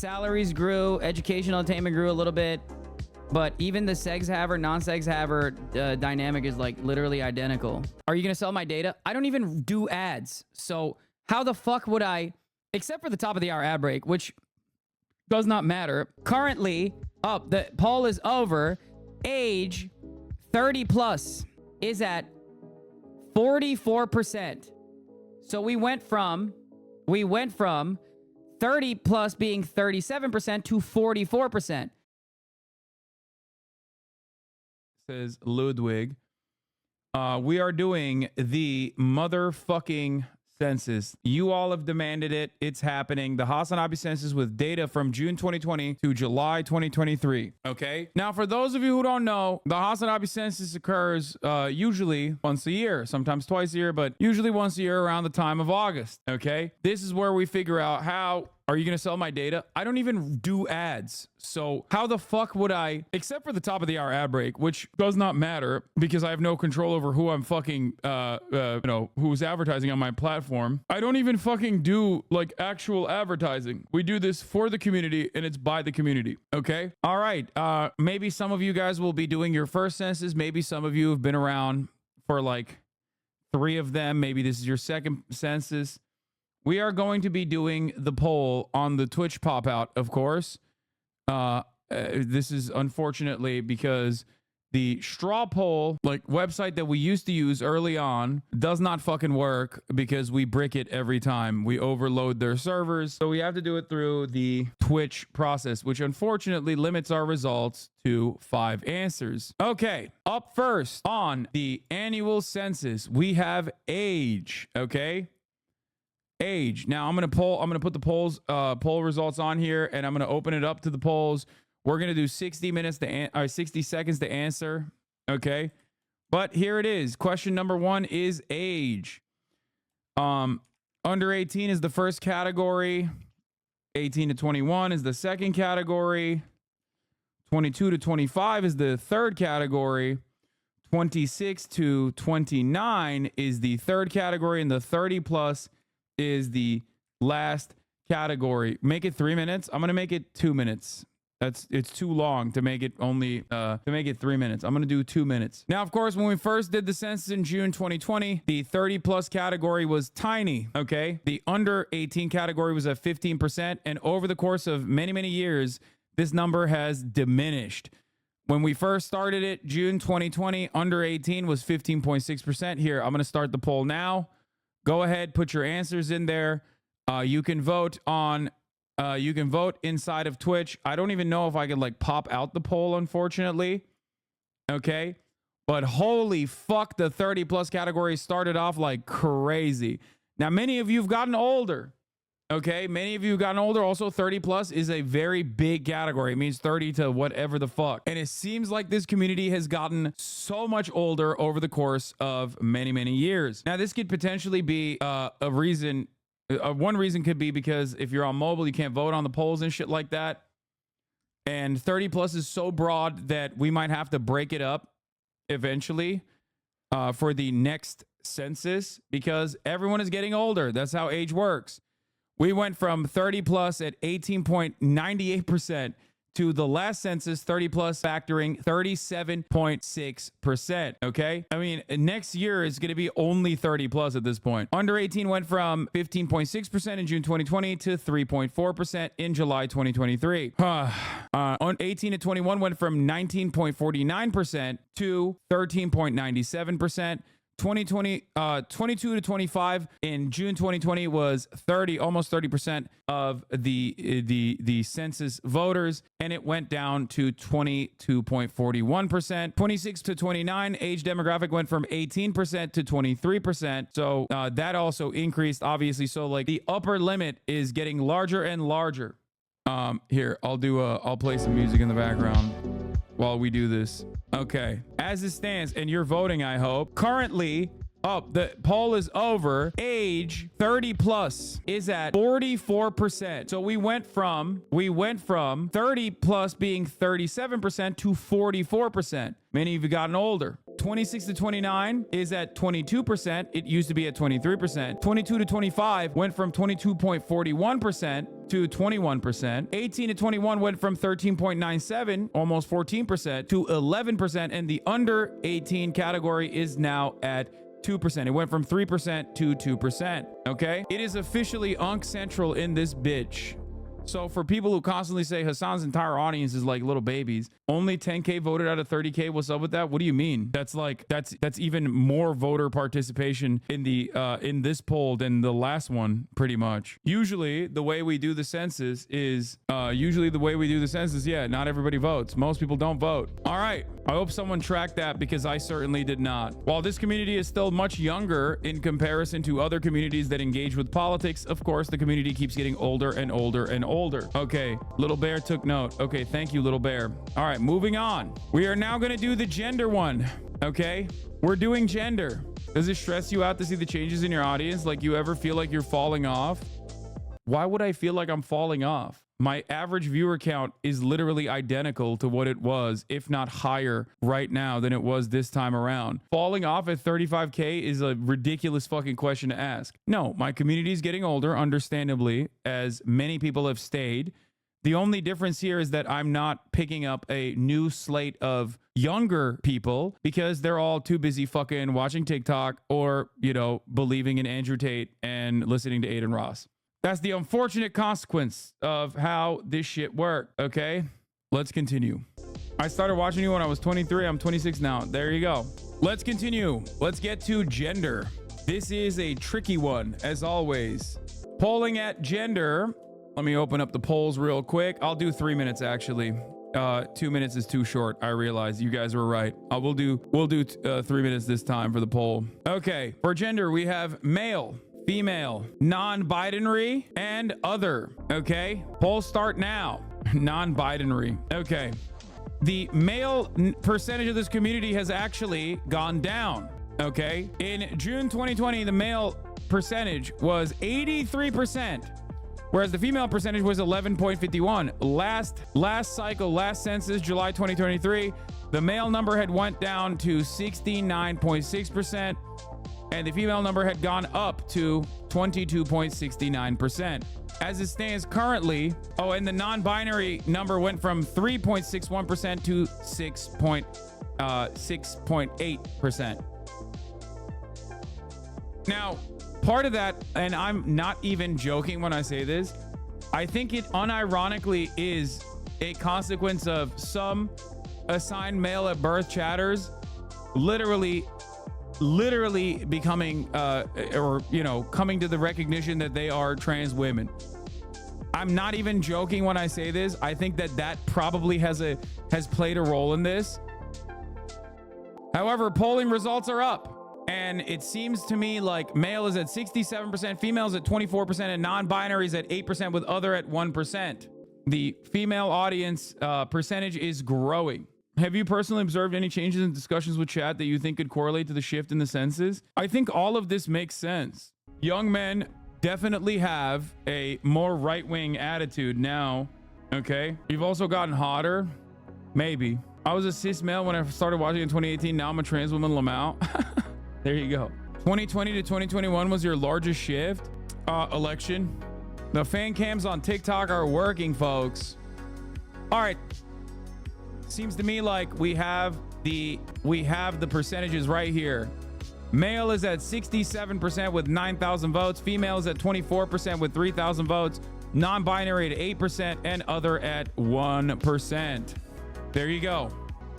salaries grew, educational attainment grew a little bit, but even the segs haver, non-segs haver dynamic is like literally identical. Are you gonna sell my data? I don't even do ads. So how the fuck would I, except for the top of the hour ad break, which does not matter. Currently, the poll is over. Age 30 plus is at 44%. So we went from 30 plus being 37% to 44%. Says Ludwig. We are doing the motherfucking census. You all have demanded it. It's happening. The HasanAbi census with data from June 2020 to July 2023. Okay. Now, for those of you who don't know, the HasanAbi census occurs usually once a year, sometimes twice a year, but usually once a year around the time of August. Okay. This is where we figure out how. Are you going to sell my data? I don't even do ads. So how the fuck would I, except for the top of the hour ad break, which does not matter because I have no control over who I'm fucking, who's advertising on my platform. I don't even fucking do like actual advertising. We do this for the community and it's by the community. Okay. All right. Maybe some of you guys will be doing your first census. Maybe some of you have been around for like 3 of them. Maybe this is your second census. We are going to be doing the poll on the Twitch pop out, of course. This is unfortunately because the straw poll like website that we used to use early on does not fucking work because we brick it every time. We overload their servers. So we have to do it through the Twitch process, which unfortunately limits our results to 5 answers. Okay, up first on the annual census, we have age. Okay. Age. Now I'm gonna put the poll results on here, and I'm gonna open it up to the polls. We're gonna do 60 seconds to answer. Okay, but here it is. Question number 1 is age. Under 18 is the first category. 18 to 21 is the second category. 22 to 25 is the third category. 26 to 29 is the third category, and the 30 plus is the last category. Make it 3 minutes. I'm gonna make it 2 minutes. It's too long to make it 3 minutes. I'm gonna do 2 minutes. Now, of course, when we first did the census in June 2020, the 30 plus category was tiny. Okay, the under 18 category was at 15%, and over the course of many years, this number has diminished. When we first started it, June 2020, under 18 was 15.6%. Here, I'm gonna start the poll now. Go ahead, put your answers in there. You can vote inside of Twitch. I don't even know if I could like pop out the poll, unfortunately. Okay. But holy fuck, the 30 plus category started off like crazy. Now, many of you have gotten older. Okay. Many of you have gotten older. Also, 30 plus is a very big category. It means 30 to whatever the fuck. And it seems like this community has gotten so much older over the course of many years. Now, this could potentially be a reason. One reason could be because if you're on mobile, you can't vote on the polls and shit like that. And 30 plus is so broad that we might have to break it up eventually for the next census because everyone is getting older. That's how age works. We went from 30 plus at 18.98% to the last census 30 plus factoring 37.6%. Okay. I mean, next year is going to be only 30 plus at this point. Under 18 went from 15.6% in June 2020 to 3.4% in July 2023. On 18 to 21 went from 19.49% to 13.97%. 22 to 25 in June 2020 was almost 30% of the census voters, and it went down to 22.41%. 26 to 29 age demographic went from 18% to 23%. So that also increased, obviously. So like the upper limit is getting larger and larger. Here, I'll play some music in the background while we do this. Okay, as it stands, and you're voting, I hope. Currently, the poll is over. Age 30 plus is at 44%. So we went from 30 plus being 37% to 44%. Many of you gotten older. 26 to 29 is at 22%. It used to be at 23%. 22 to 25 went from 22.41% to 21%. 18 to 21 went from 13.97, almost 14%, to 11%. And the under 18 category is now at 2%. It went from 3% to 2%. Okay? It is officially Unk Central in this bitch. So for people who constantly say Hasan's entire audience is like little babies, only 10K voted out of 30K. What's up with that? What do you mean? That's like that's even more voter participation in the in this poll than the last one, pretty much. Usually the way we do the census is yeah, not everybody votes. Most people don't vote. All right. I hope someone tracked that because I certainly did not. While this community is still much younger in comparison to other communities that engage with politics, of course, the community keeps getting older and older and older. Okay, Little Bear took note. Okay, thank you, Little Bear. All right, moving on. We are now going to do the gender one. Okay, we're doing gender. Does it stress you out to see the changes in your audience? Like, you ever feel like you're falling off? Why would I feel like I'm falling off? My average viewer count is literally identical to what it was, if not higher right now than it was this time around. Falling off at 35K is a ridiculous fucking question to ask. No, my community is getting older, understandably, as many people have stayed. The only difference here is that I'm not picking up a new slate of younger people because they're all too busy fucking watching TikTok or, you know, believing in Andrew Tate and listening to Aiden Ross. That's the unfortunate consequence of how this shit worked, okay? Let's continue. I started watching you when I was 23. I'm 26 now. There you go. Let's continue. Let's get to gender. This is a tricky one, as always. Polling at gender. Let me open up the polls real quick. I'll do 3 minutes, actually. 2 minutes is too short. I realize you guys were right. We'll do 3 minutes this time for the poll. Okay, for gender, we have male, female, non-binary, and other. Okay, polls start now. Non-binary. Okay, the male percentage of this community has actually gone down. Okay, in June 2020, the male percentage was 83%, whereas the female percentage was 11.51. Last cycle, last census, July 2023, the male number had went down to 69.6%. and the female number had gone up to 22.69%. As it stands currently, and the non-binary number went from 3.61% to 6.8%. Now, part of that, and I'm not even joking when I say this, I think it unironically is a consequence of some assigned male at birth chatters literally becoming coming to the recognition that they are trans women. I'm not even joking when I say this. I think that probably has played a role in this. However, polling results are up, and it seems to me like male is at 67%, females at 24%, and non-binaries at 8%, with other at 1%. The female audience percentage is growing. Have you personally observed any changes in discussions with chat that you think could correlate to the shift in the census? I think all of this makes sense. Young men definitely have a more right-wing attitude now, okay? You've also gotten hotter. Maybe. I was a cis male when I started watching in 2018. Now I'm a trans woman, Lamau. There you go. 2020 to 2021 was your largest shift? Election. The fan cams on TikTok are working, folks. All right. Seems to me like we have the percentages right here. Male is at 67% with 9,000 votes. Female is at 24% with 3,000 votes. Non-binary at 8% and other at 1%. There you go.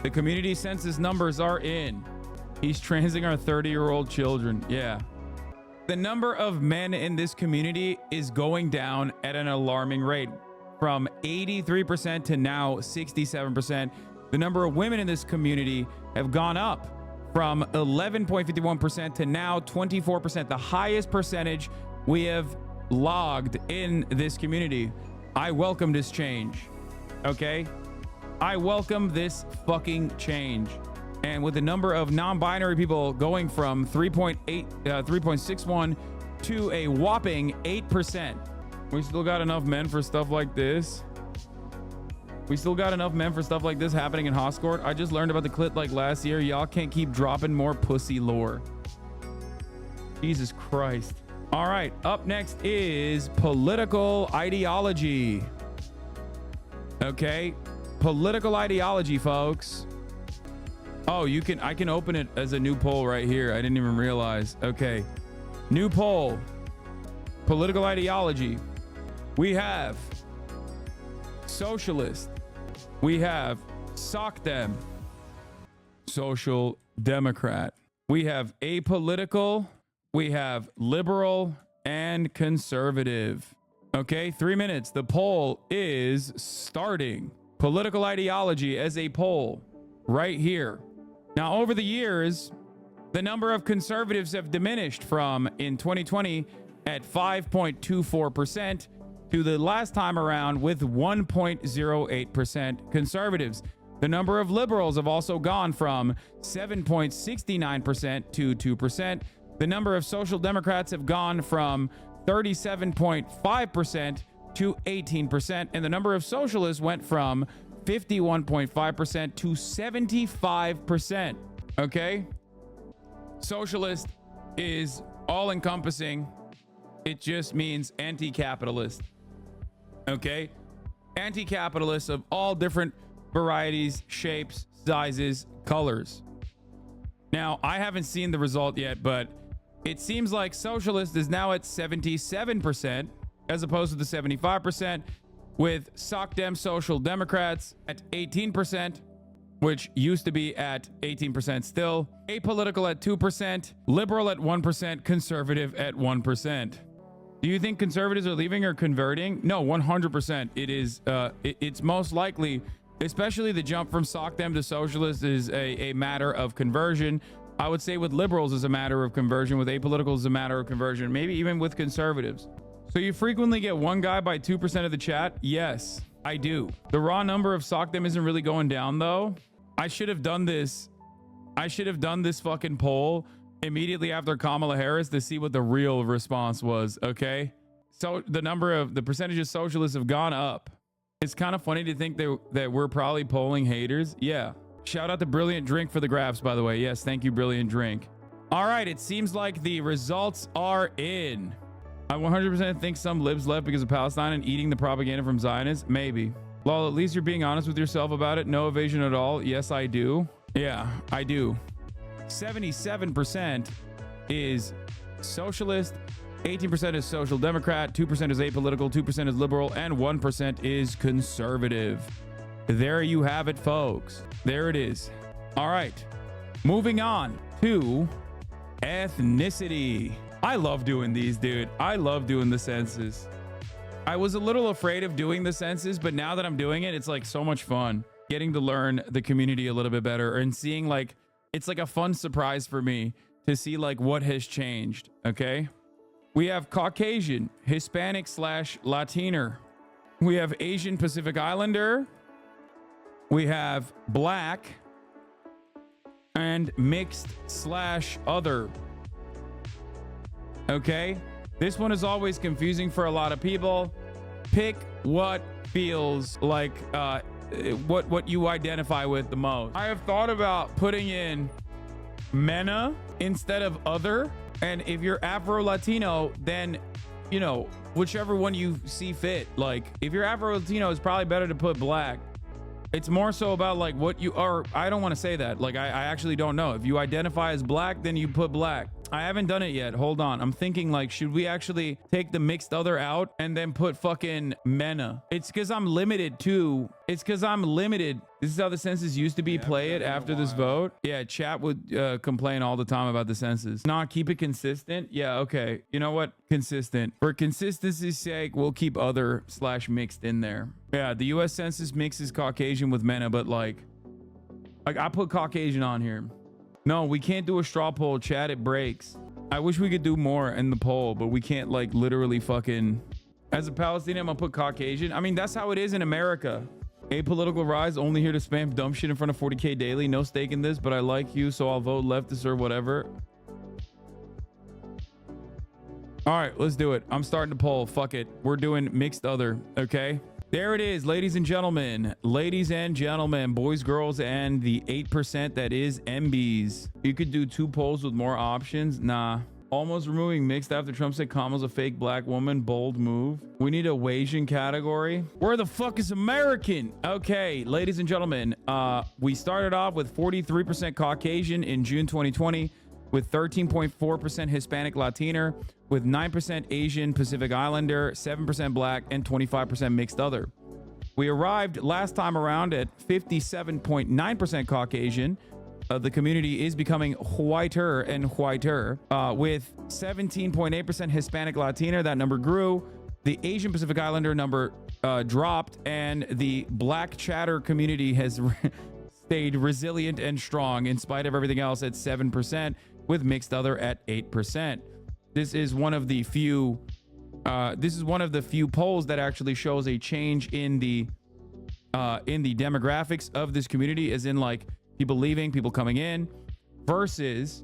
The community census numbers are in. He's transing our 30-year-old children. Yeah. The number of men in this community is going down at an alarming rate. From 83% to now 67%. The number of women in this community have gone up from 11.51% to now 24%, the highest percentage we have logged in this community. I welcome this change. Okay? I welcome this fucking change. And with the number of non-binary people going from 3.61 to a whopping 8%. We still got enough men for stuff like this. We still got enough men for stuff like this happening in Hoscourt. I just learned about the clit like last year. Y'all can't keep dropping more pussy lore. Jesus Christ. All right, up next is political ideology. Okay, political ideology, folks. Oh, I can open it as a new poll right here. I didn't even realize. Okay, new poll. Political ideology. We have socialist. We have sock them. Social democrat. We have apolitical. We have liberal and conservative. Okay, 3 minutes. The poll is starting. Political ideology as a poll right here. Now, over the years, the number of conservatives have diminished from in 2020 at 5.24% to the last time around with 1.08% conservatives. The number of liberals have also gone from 7.69% to 2%. The number of social democrats have gone from 37.5% to 18%. And the number of socialists went from 51.5% to 75%. Okay? Socialist is all encompassing. It just means anti-capitalist. Okay? Anti-capitalists of all different varieties, shapes, sizes, colors. Now, I haven't seen the result yet, but it seems like socialist is now at 77% as opposed to the 75%, with Soc Dem Social Democrats at 18%, which used to be at 18% still, apolitical at 2%, liberal at 1%, conservative at 1%. Do you think conservatives are leaving or converting? No, 100%. It is. It's most likely, especially the jump from Soc Dem to socialist, is a matter of conversion. I would say with liberals is a matter of conversion. With apolitical is a matter of conversion. Maybe even with conservatives. So you frequently get one guy by 2% of the chat? Yes, I do. The raw number of Soc Dem isn't really going down though. I should have done this. I should have done this fucking poll immediately after Kamala Harris to see what the real response was. Okay, so the percentage of socialists have gone up. It's kind of funny to think that we're probably polling haters. Yeah, shout out to Brilliant Drink for the graphs, by the way. Yes, thank you, Brilliant Drink. All right, it seems like the results are in. I 100% think some libs left because of Palestine and eating the propaganda from Zionists. Maybe. Lol, at least you're being honest with yourself about it. No evasion at all. Yes, I do. Yeah, I do. 77% is socialist, 18% is social democrat, 2% is apolitical, 2% is liberal, and 1% is conservative. There you have it, folks. There it is. All right, moving on to ethnicity. I love doing these, dude. I love doing the census. I was a little afraid of doing the census, but now that I'm doing it, it's like so much fun getting to learn the community a little bit better and seeing like, it's like a fun surprise for me to see like what has changed. Okay. We have Caucasian, Hispanic / Latiner. We have Asian Pacific Islander. We have Black and mixed / other. Okay. This one is always confusing for a lot of people. Pick what feels like what you identify with the most. I have thought about putting in MENA instead of other. And if you're Afro-Latino, then, you know, whichever one you see fit. Like, if you're Afro-Latino, it's probably better to put Black. It's more so about like what you are. I don't want to say that. Like, I actually don't know. If you identify as Black, then you put Black. I haven't done it yet. Hold on. I'm thinking like, should we actually take the mixed other out and then put fucking MENA? It's because I'm limited too. It's because I'm limited. This is how the census used to be. Play it after this vote. Yeah, chat would complain all the time about the census. Nah, keep it consistent. Yeah, okay. You know what? Consistent. For consistency's sake, we'll keep other / mixed in there. Yeah, the US Census mixes Caucasian with MENA, but like I put Caucasian on here. No, we can't do a straw poll, chat. It breaks. I wish we could do more in the poll, but we can't like literally fucking. As a Palestinian, I'm gonna put Caucasian. I mean, that's how it is in America. Apolitical rise, only here to spam dumb shit in front of 40K daily. No stake in this, but I like you, so I'll vote leftist or whatever. All right, let's do it. I'm starting to poll. Fuck it. We're doing mixed other, okay? There it is, ladies and gentlemen. Ladies and gentlemen, boys, girls, and the 8% that is MBs. You could do 2 polls with more options. Nah. Almost removing mixed after Trump said Kamala's a fake black woman. Bold move. We need a Asian category. Where the fuck is American? Okay, ladies and gentlemen, we started off with 43% Caucasian in June 2020, with 13.4% Hispanic Latiner, with 9% Asian Pacific Islander, 7% black, and 25% mixed other. We arrived last time around at 57.9% Caucasian. The community is becoming whiter and whiter, with 17.8% Hispanic Latina. That number grew. The Asian Pacific Islander number dropped, and the black chatter community has stayed resilient and strong in spite of everything else at 7%, with mixed other at 8%. This is one of the few polls that actually shows a change in the demographics of this community, as in like people leaving, people coming in, versus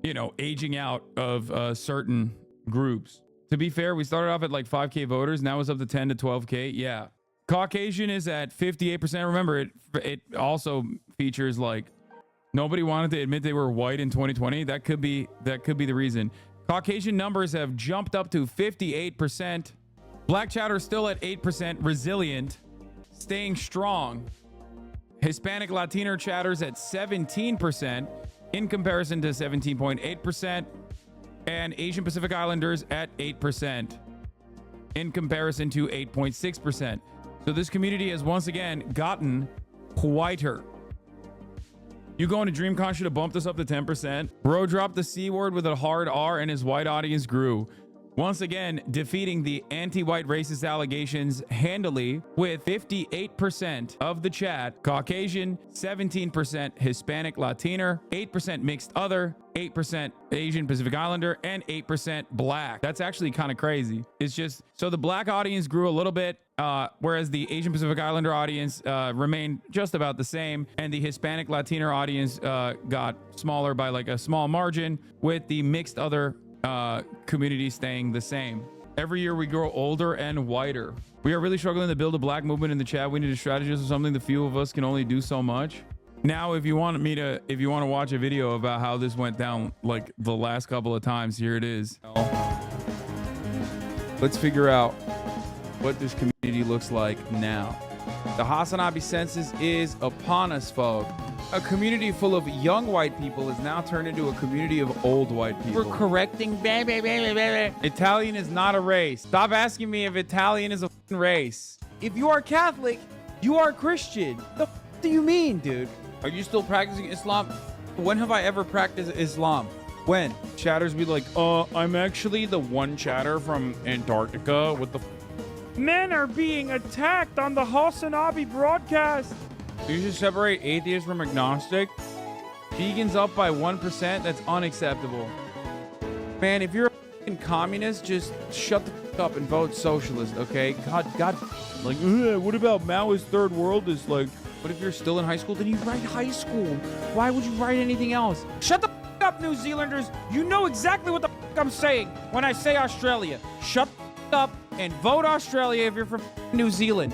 you know, aging out of certain groups. To be fair, we started off at like 5K voters. Now it's up to 10 to 12K. Yeah. Caucasian is at 58%. Remember, it also features like nobody wanted to admit they were white in 2020. That could be the reason. Caucasian numbers have jumped up to 58%. Black chatter still at 8%, resilient, staying strong. Hispanic Latino chatters at 17% in comparison to 17.8%, and Asian Pacific Islanders at 8% in comparison to 8.6%. So this community has once again gotten whiter. You going to DreamCon should have bumped this up to 10%. Bro dropped the C word with a hard R and his white audience grew. Once again, defeating the anti-white racist allegations handily with 58% of the chat Caucasian, 17% Hispanic Latiner, 8% mixed other, 8% Asian Pacific Islander, and 8% black. That's actually kind of crazy. It's just, so the black audience grew a little bit, whereas the Asian Pacific Islander audience remained just about the same, and the Hispanic Latino audience got smaller by like a small margin, with the mixed other community staying the same. Every year we grow older and whiter. We are really struggling to build a black movement in the chat. We need a strategist or something. The few of us can only do so much. Now, if you want to watch a video about how this went down like the last couple of times, here it is. Let's figure out what this community looks like now. The HasanAbi census is upon us, folks. A community full of young white people is now turned into a community of old white people. We're correcting. Italian is not a race. Stop asking me if Italian is a race. If you are Catholic, you are Christian. The do you mean, dude? Are you still practicing Islam? When have I ever practiced Islam? When? Chatters be like, I'm actually the one chatter from Antarctica with the men are being attacked on the HasanAbi broadcast. You should separate atheist from agnostic. Vegans up by 1%. That's unacceptable. Man, if you're a fucking communist, just shut the fuck up and vote socialist, okay? God, like, what about Maoist third world is like, what if you're still in high school? Then you write high school. Why would you write anything else? Shut the fuck up, New Zealanders. You know exactly what the fuck I'm saying when I say Australia. Shut the fuck up and vote Australia if you're from New Zealand.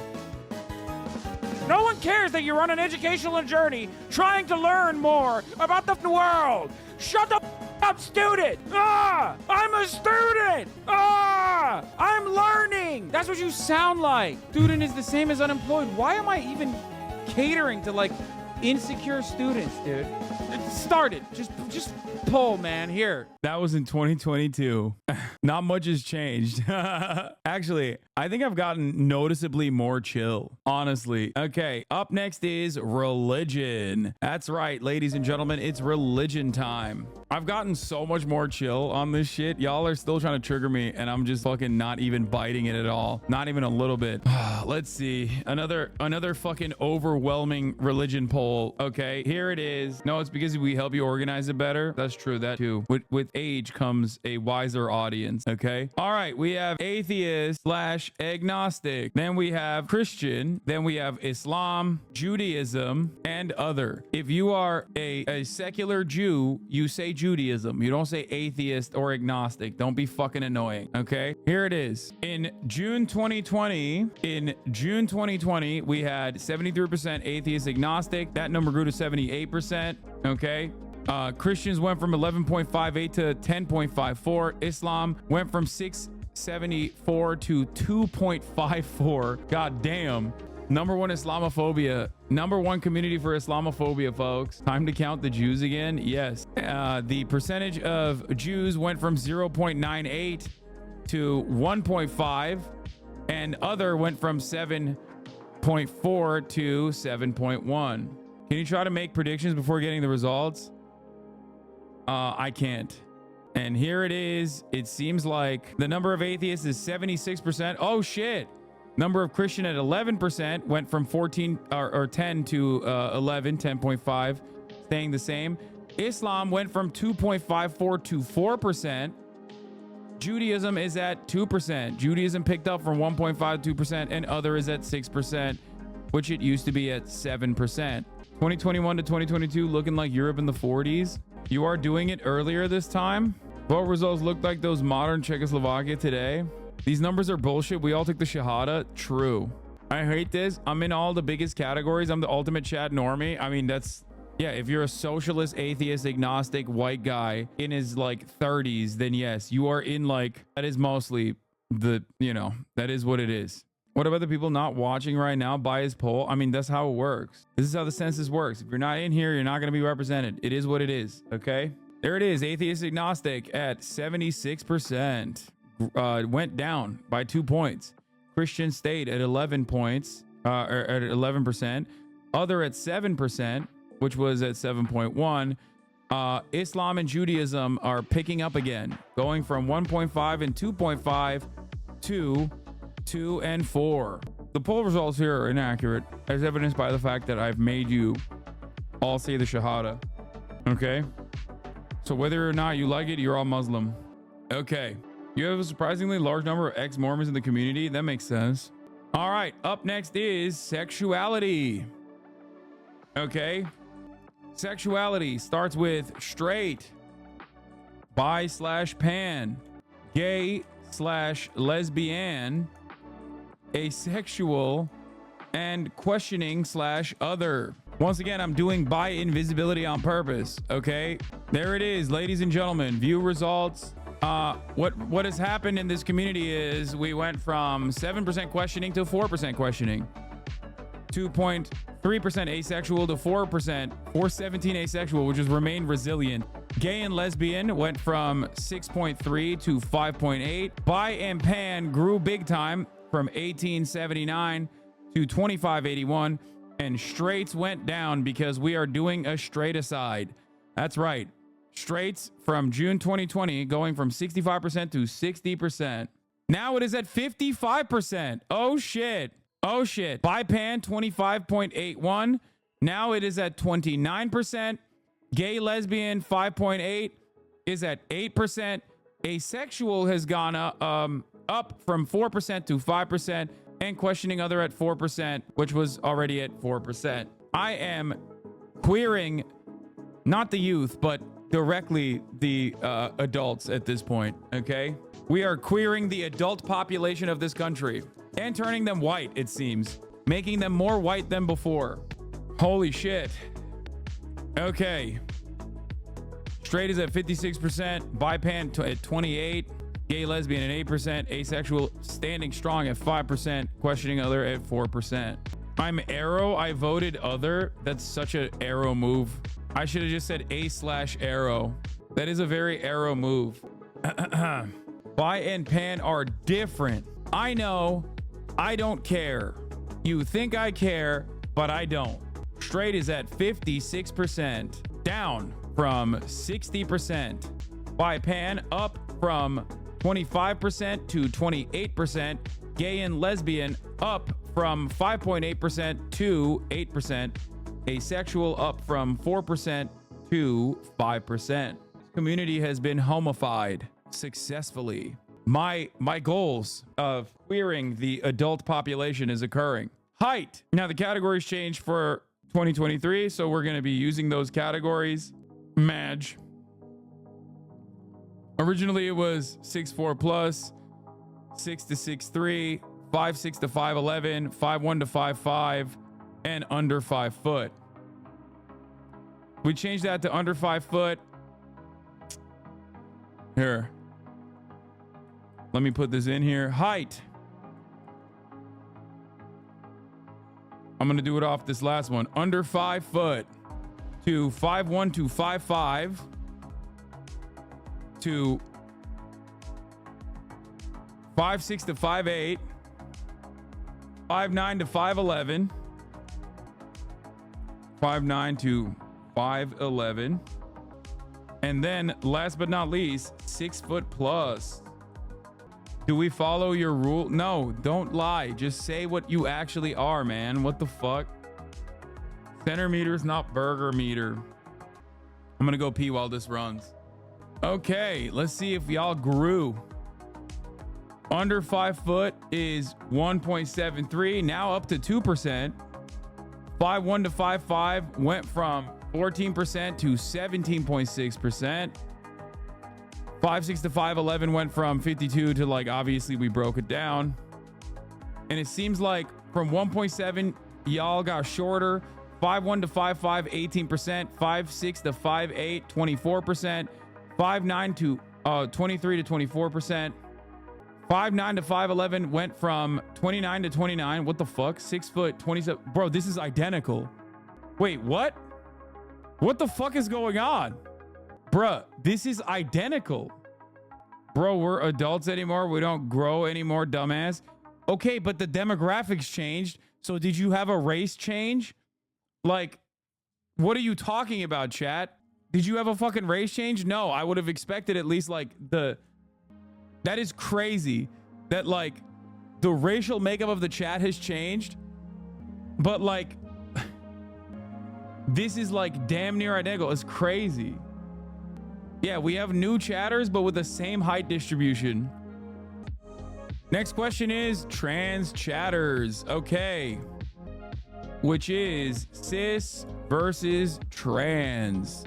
No one cares that you're on an educational journey trying to learn more about the world. Shut the f up, student. I'm a student. I'm learning. That's what you sound like. Student is the same as unemployed. Why am I even catering to like insecure students, dude? It started. Just pull, man. Here. That was in 2022. Not much has changed. Actually, I think I've gotten noticeably more chill, honestly. Okay, up next is religion. That's right, ladies and gentlemen, it's religion time. I've gotten so much more chill on this shit. Y'all are still trying to trigger me, and I'm just fucking not even biting it at all. Not even a little bit. Let's see. Another fucking overwhelming religion poll. Okay, here it is. No, it's because we help you organize it better. That's true. That too. With age comes a wiser audience. Okay. All right. We have atheist / agnostic. Then we have Christian. Then we have Islam, Judaism, and other. If you are a secular Jew, you say Judaism. You don't say atheist or agnostic. Don't be fucking annoying. Okay. Here it is. In June 2020, we had 73% atheist agnostic. That number grew to 78%. Okay. Christians went from 11.58 to 10.54. Islam went from 674 to 2.54. God damn. Number one Islamophobia. Number one community for Islamophobia, folks. Time to count the Jews again. Yes. The percentage of Jews went from 0.98 to 1.5, and other went from 7.4 to 7.1. Can you try to make predictions before getting the results? I can't. And here it is. It seems like the number of atheists is 76%. Oh shit. Number of Christian at 11% went from 14 or 10 to 11, 10.5, staying the same. Islam went from 2.54 to 4%. Judaism is at 2%. Judaism picked up from 1.5 to 2%, and other is at 6%, which it used to be at 7%. 2021 to 2022 looking like Europe in the 40s. You are doing it earlier this time. Vote results look like those modern Czechoslovakia today. These numbers are bullshit. We all took the Shahada. True. I hate this. I'm in all the biggest categories. I'm the ultimate Chad normie. I mean, that's, yeah, if you're a socialist, atheist, agnostic, white guy in his like 30s, then yes, you are in like, that is mostly the, you know, that is what it is. What about the people not watching right now by his poll? I mean, that's how it works. This is how the census works. If you're not in here, you're not going to be represented. It is what it is. Okay. There it is. Atheist agnostic at 76%. Went down by 2 points. Christian stayed at 11 points, or at 11%. Other at 7%, which was at 7.1. Islam and Judaism are picking up again, going from 1.5 and 2.5 to 2 and 4. The poll results here are inaccurate, as evidenced by the fact that I've made you all say the Shahada. Okay? So whether or not you like it, you're all Muslim. Okay. You have a surprisingly large number of ex-Mormons in the community. That makes sense. All right. Up next is sexuality. Okay. Sexuality starts with straight, bi/pan, gay/lesbian, asexual, and questioning/other. Once again, I'm doing bi invisibility on purpose. Okay. There it is, ladies and gentlemen. View results. What has happened in this community is we went from 7% questioning to 4% questioning, 2.3% asexual to 417 asexual, which has remained resilient. Gay and lesbian went from 6.3 to 5.8. Bi and pan grew big time from 1879 to 2581, and straights went down because we are doing a straight aside. That's right. Straights from June 2020 going from 65% to 60%. Now it is at 55%. Oh shit. Oh shit. Bi-pan 25.81. Now it is at 29%. Gay lesbian 5.8 is at 8%. Asexual has gone up from 4% to 5%, and questioning other at 4%, which was already at 4%. I am queering not the youth, but directly the adults at this point. Okay, we are queering the adult population of this country and turning them white, it seems, making them more white than before. Holy shit. Okay, straight is at 56%, bi-pan at 28%, gay lesbian at 8%, asexual standing strong at 5%, questioning other at 4%. I'm arrow. I voted other. That's such an arrow move. I should have just said A/arrow. That is a very arrow move. Bi and pan are different. I know. I don't care. You think I care, but I don't. Straight is at 56%, down from 60%. Bi pan up from 25% to 28%. Gay and lesbian up from 5.8% to 8%. Asexual up from 4% to 5%. Community has been homofied successfully. My goals of queering the adult population is occurring. Height. Now the categories changed for 2023, so we're going to be using those categories. Madge. Originally it was 6'4 plus, 6 to 6'3, 5'6 to 5'11, 5'1 to 5'5, and under 5 foot. We changed that to under 5 foot. Here. Let me put this in here. Height. I'm going to do it off this last one. Under 5 foot to 5'1 to 5'5 to 5'6 to 5'8, 5'9 to 5'11, 5'9 to 5'11, and then last but not least, 6 foot plus. Do we follow your rule? No, don't lie. Just say what you actually are, man. What the fuck? Centimeter is not burger meter. I'm gonna go pee while this runs. Okay, let's see if y'all grew. Under 5 foot is 1.73, now up to 2%. 5'1 to 5'5 went from 14% to 17.6%. 5'6 to 5'11 went from 52 to, like, obviously we broke it down. And it seems like from 1.7, y'all got shorter. 5'1 to 5'5, 18%. 5'6 to 5'8, 24%. 5'9 to 23 to 24%. 5'9 to 5'11 went from 29 to 29. What the fuck? 6 foot, 27. Bro, this is identical. Wait, what? What the fuck is going on? Bruh, this is identical. Bro, we're adults anymore. We don't grow anymore, dumbass. Okay, but the demographics changed. So did you have a race change? Like, what are you talking about, chat? Did you have a fucking race change? No, I would have expected at least like that is crazy that like the racial makeup of the chat has changed. But like, this is like damn near identical. It's crazy. Yeah, we have new chatters, but with the same height distribution. Next question is trans chatters. Okay. Which is cis versus trans.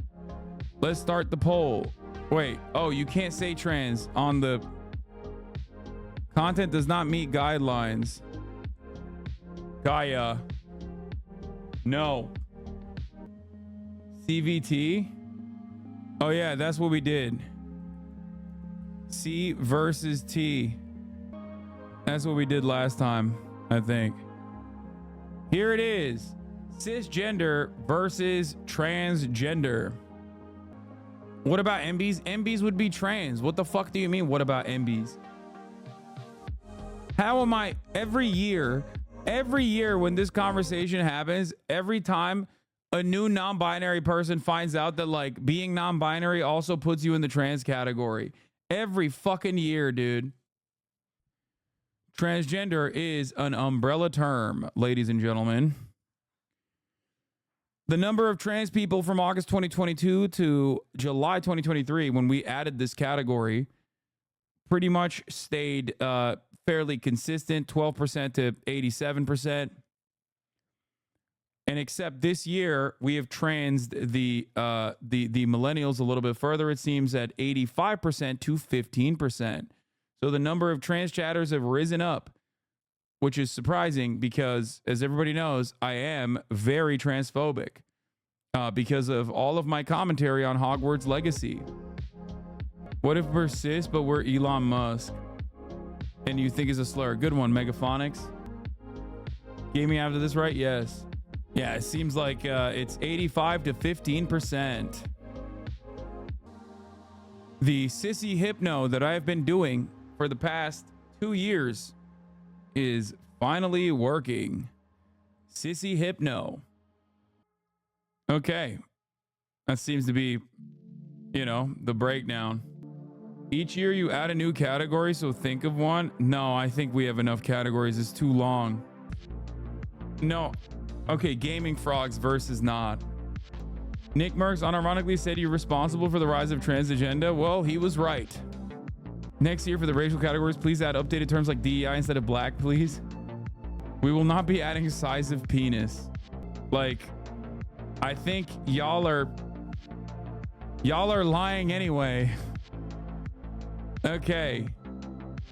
Let's start the poll. Wait, oh, you can't say trans on the content does not meet guidelines. Gaia. No. CVT. Oh yeah, that's what we did. C versus T. That's what we did last time, I think. Here it is. Cisgender versus transgender. What about MBs? MBs would be trans. What the fuck do you mean, what about MBs? How am I every year when this conversation happens, every time a new non-binary person finds out that like being non-binary also puts you in the trans category. Every fucking year, dude. Transgender is an umbrella term, ladies and gentlemen. The number of trans people from August 2022 to July 2023, when we added this category, pretty much stayed fairly consistent, 12% to 87%. And except this year, we have transed the millennials a little bit further. It seems at 85% to 15%. So the number of trans chatters have risen up, which is surprising because, as everybody knows, I am very transphobic because of all of my commentary on Hogwarts Legacy. What if we're cis, but we're Elon Musk? And you think is a slur? Good one, Megaphonics. Gave me after this, right? Yes. Yeah, it seems like it's 85 to 15%. The sissy hypno that I have been doing for the past 2 years is finally working. Sissy hypno. Okay. That seems to be, you know, the breakdown. Each year you add a new category, so think of one. No, I think we have enough categories. It's too long. No. Okay, gaming frogs versus not. Nick Merckx unironically said you're responsible for the rise of trans agenda. Well, he was right. Next year for the racial categories, please add updated terms like DEI instead of black, please. We will not be adding size of penis. Like, I think y'all are lying anyway. Okay.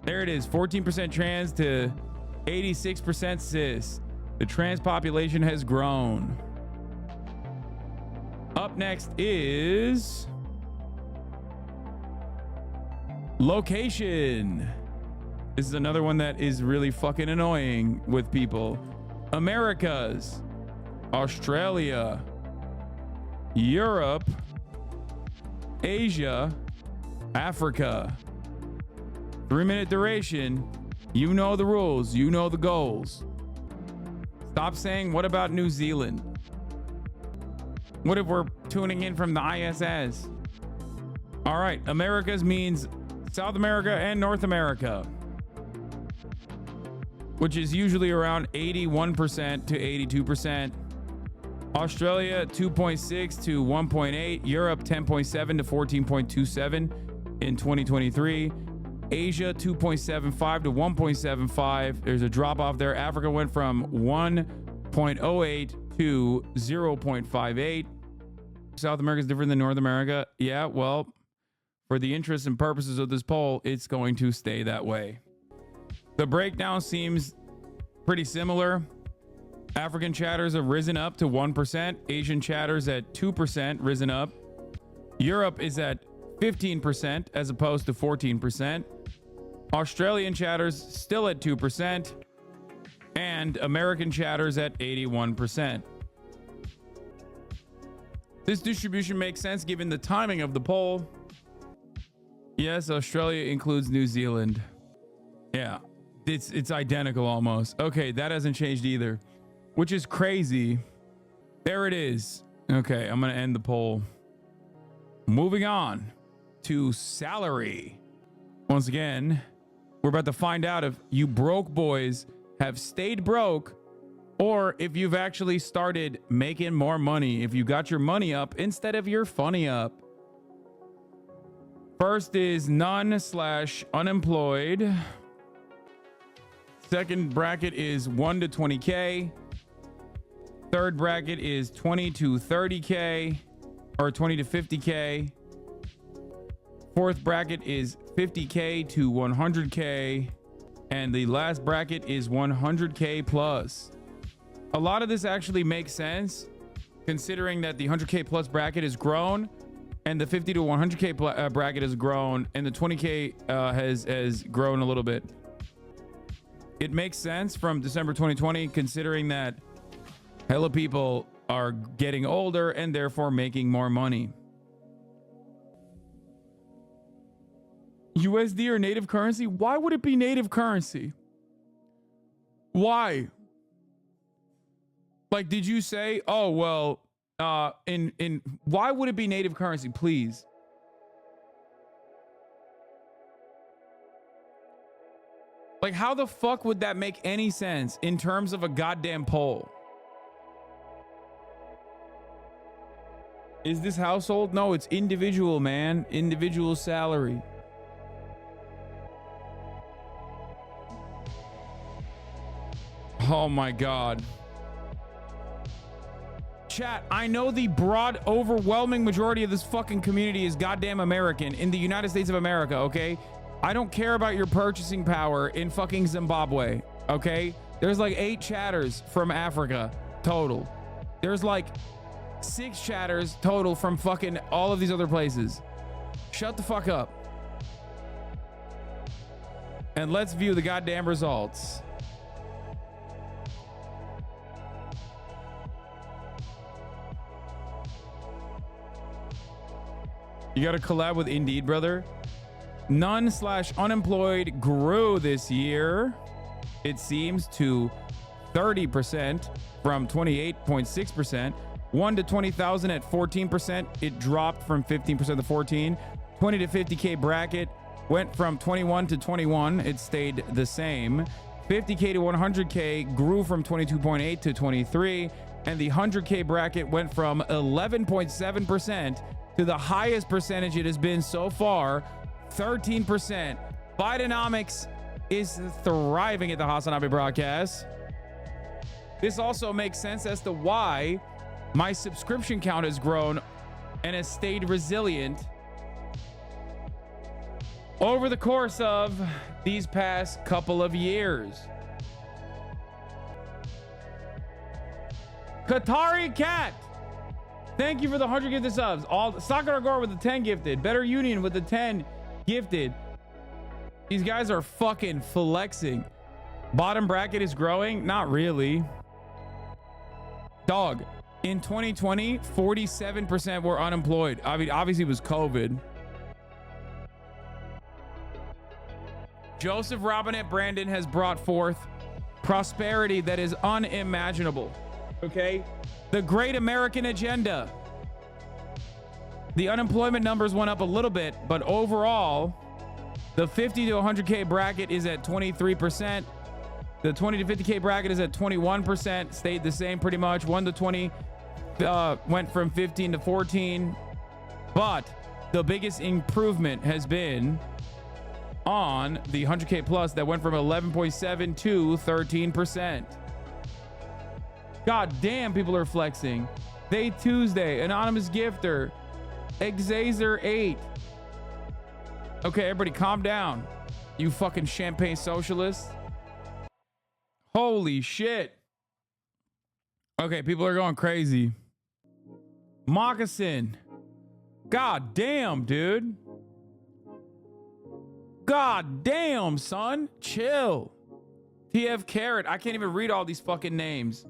There it is. 14% trans to 86% cis. The trans population has grown. Up next is location. This is another one that is really fucking annoying with people. Americas, Australia, Europe, Asia, Africa. 3-minute duration. You know the rules. You know the goals. Stop saying, what about New Zealand? What if we're tuning in from the ISS? All right. Americas means South America and North America, which is usually around 81% to 82%. Australia, 2.6 to 1.8. Europe, 10.7 to 14.27 in 2023. Asia, 2.75 to 1.75. There's a drop off there. Africa went from 1.08 to 0.58. South America is different than North America. Yeah, well, for the interests and purposes of this poll, it's going to stay that way. The breakdown seems pretty similar. African chatters have risen up to 1%. Asian chatters at 2% risen up. Europe is at 15% as opposed to 14%. Australian chatters still at 2%. And American chatters at 81%. This distribution makes sense given the timing of the poll. Yes, Australia includes New Zealand. Yeah, it's identical almost. Okay, that hasn't changed either, which is crazy. There it is. Okay, I'm gonna end the poll. Moving on to salary. Once again, we're about to find out if you broke boys have stayed broke or if you've actually started making more money, if you got your money up instead of your funny up. First is none/unemployed. Second bracket is 1 to 20K. Third bracket is 20 to 30K or 20 to 50K. Fourth bracket is 50K to 100K. And the last bracket is 100K plus. A lot of this actually makes sense considering that the 100K plus bracket is grown and the 50 to 100K bracket has grown and the 20K has grown a little bit. It makes sense from December 2020 considering that hella people are getting older and therefore making more money. USD or native currency? Why would it be native currency? Why? Like, did you say, oh, well, why would it be native currency, please? Like, how the fuck would that make any sense in terms of a goddamn poll? Is this household? No, it's individual, man. Individual salary. Oh my God. Chat, I know the broad, overwhelming majority of this fucking community is goddamn American in the United States of America, okay? I don't care about your purchasing power in fucking Zimbabwe, okay? There's like 8 chatters from Africa total. There's like 6 chatters total from fucking all of these other places. Shut the fuck up. And let's view the goddamn results. You got to collab with Indeed, brother. None/unemployed grew this year, it seems, to 30% from 28.6%. 1 to 20,000 at 14%. It dropped from 15% to 14. 20 to 50K bracket went from 21 to 21. It stayed the same. 50K to 100K grew from 22.8 to 23. And the 100K bracket went from 11.7% to the highest percentage it has been so far, 13%. Bidenomics is thriving at the HasanAbi broadcast. This also makes sense as to why my subscription count has grown and has stayed resilient over the course of these past couple of years. Qatari Cat, thank you for the 100 gifted subs. All Sakura Gore with the 10 gifted. Better Union with the 10 gifted. These guys are fucking flexing. Bottom bracket is growing? Not really. Dog, in 2020, 47% were unemployed. I mean, obviously it was COVID. Joseph Robinette Brandon has brought forth prosperity that is unimaginable. Okay? The Great American Agenda. The unemployment numbers went up a little bit, but overall, the 50 to 100K bracket is at 23%. The 20 to 50K bracket is at 21%. Stayed the same pretty much. 1 to 20 went from 15 to 14. But the biggest improvement has been on the 100K plus that went from 11.7 to 13%. God damn, people are flexing. They Tuesday, Anonymous Gifter, Exazer 8. Okay, everybody calm down. You fucking champagne socialists. Holy shit. Okay, people are going crazy. Moccasin. God damn, dude. God damn, son. Chill. TF Carrot. I can't even read all these fucking names.